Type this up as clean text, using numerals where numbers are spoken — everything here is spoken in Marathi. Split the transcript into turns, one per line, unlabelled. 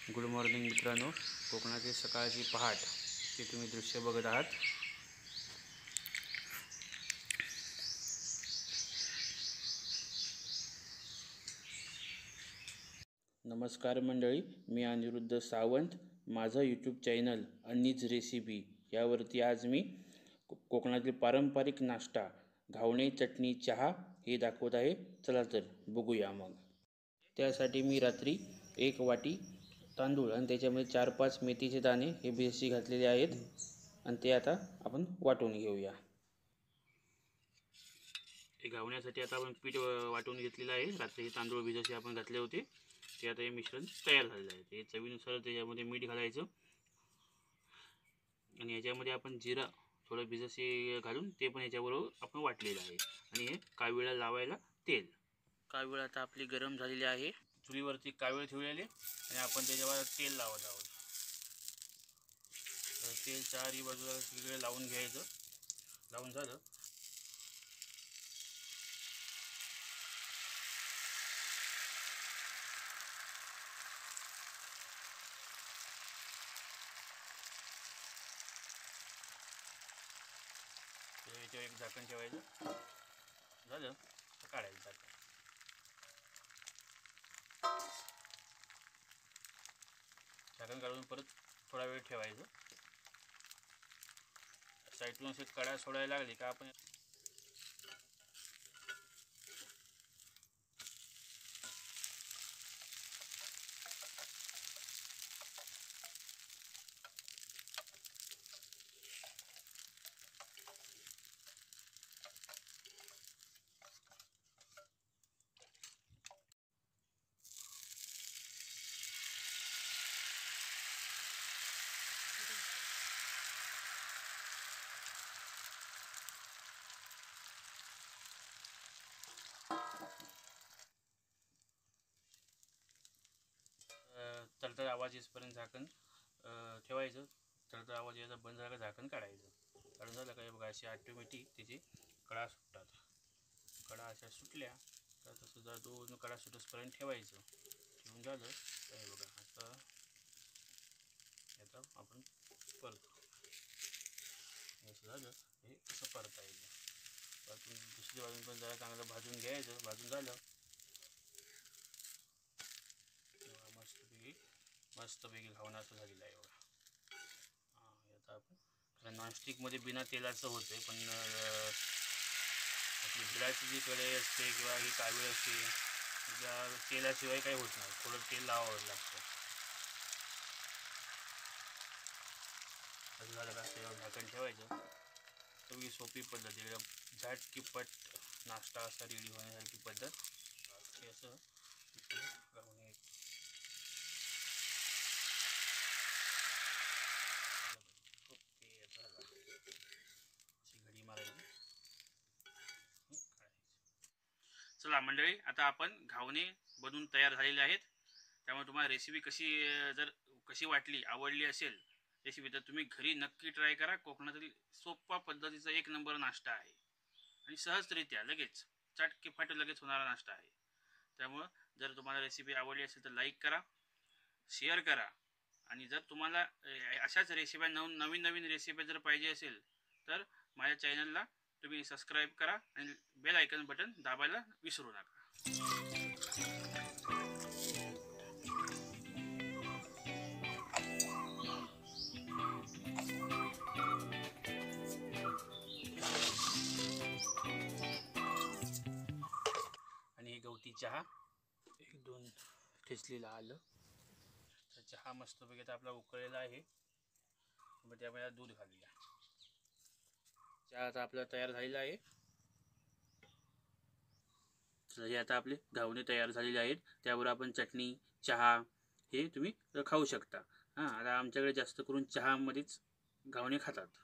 गुड मॉर्निंग मित्रांनो, कोकणातील सकाळची पहाट ते तुम्ही दृश्य बघत आहात। नमस्कार मंडळी, मी अनिरुद्ध सावंत। माझा यूट्यूब चॅनल अन्नीज रेसिपी यावरती आज मी कोकणातील पारंपरिक नाश्ता घावणे चटणी चहा हे दाखवत आहे। चला तर बघूया मग। त्यासाठी मी रात्री 1 वाटी तांदूळ आणि त्याच्यामध्ये 4-5 मेथीचे दाणे हे भिजत घातलेले आहेत आणि ते आता आपण वाटून घेऊया। हे घावण्यासाठी आता आपण पीठ वाटून घेतलेलं आहे। रात्री तांदूळ भिजत आपण घातले होते, ते आता हे मिश्रण तयार झालेलं आहे। ते चवीनुसार त्याच्यामध्ये मीठ घालायचं आणि याच्यामध्ये आपण जिरा थोडं भिजत घालून ते पण याच्याबरोबर आपण वाटलेलं आहे। आणि हे कावीळा लावायला तेल। कावीळ आता आपली गरम झालेली आहे। चुलीवरती कावीळ ठेवलेले आणि आपण त्याच्यावर तेल लावत आहोत। तर तेल चारही बाजूला सगळीकडे लावून घ्यायचं। लावून झालं तर याच्यावर एक झाकण ठेवायचं। झालं तर काढायचं झाकण। झाकण काढून परत थोडा वेळ ठेवायचं। साईडून असे कड्या सोडायला लागली का आपण तळतळ आवाज येईपर्यंत झाकण ठेवायचं। तळतळ आवाज यायचा बंद झाला का झाकण काढायचं। काढून झालं का बघा अशी ऑटोमॅटिक त्याची कडा सुटतात। कडा अशा सुटल्या तर तसं जर 2 कडा सुटूसपर्यंत ठेवायचं। ठेवून झालं तर हे बघा असं याचा आपण परतो। असं झालं हे असं परतायचं। परतून दुसरी बाजून पण जरा चांगलं भाजून घ्यायचं। भाजून झालं मस्तपैकी घावणं असं झालेलं आहे बघा। आता आपण नॉनस्टिकमध्ये बिना तेलाचं होते, पण आपली भिडाची जी कढई असते किंवा ही कावीळ असते त्या तेलाशिवाय काही होत नाही। थोडं तेल लावावं लागतं। असं झालं का त्याच्यावर झाकण ठेवायचं। सगळी सोपी पद्धत, एकदम झटकीपट नाश्ता असा रेडी होण्यासारखी पद्धत। हे असं घावणे घडी मारायची। चला मंडळी, आता आपण घावणे बनवून तयार झालेले आहेत। त्यामुळे तुम्हाला रेसिपी कशी वाटली, आवडली असेल रेसिपी, तर तुम्ही घरी नक्की ट्राय करा। कोकणातील सोपा पद्धतीचा 1 नंबर नाश्ता आहे आणि सहजरित्या लगेच चटकीफट लगेच होणारा नाश्ता आहे। त्यामुळे जर तुम्हाला रेसिपी आवडली असेल तर लाईक करा, शेअर करा आणि जर तुम्हाला अशाच रेसिपी नवीन रेसिपी जर पाहिजे असेल तर माझ्या चॅनलला तुम्ही सबस्क्राईब करा आणि बेल आयकॉन बटन दाबायला विसरू नका। आणि हे गवती चहा, 1-2 ठेचलेलं आलं। तर चहा मस्तपैकी आता आपला उकळलेला आहे। मग त्यामध्ये दूध घालूया। चहा आता आपला तयार झालेला आहे। तर हे आता आपले घावणे तयार झालेले आहेत। त्यावर आपण चटणी चहा हे तुम्ही खाऊ शकता। आता आमच्याकडे जास्त करून चहामध्येच घावणे खातात।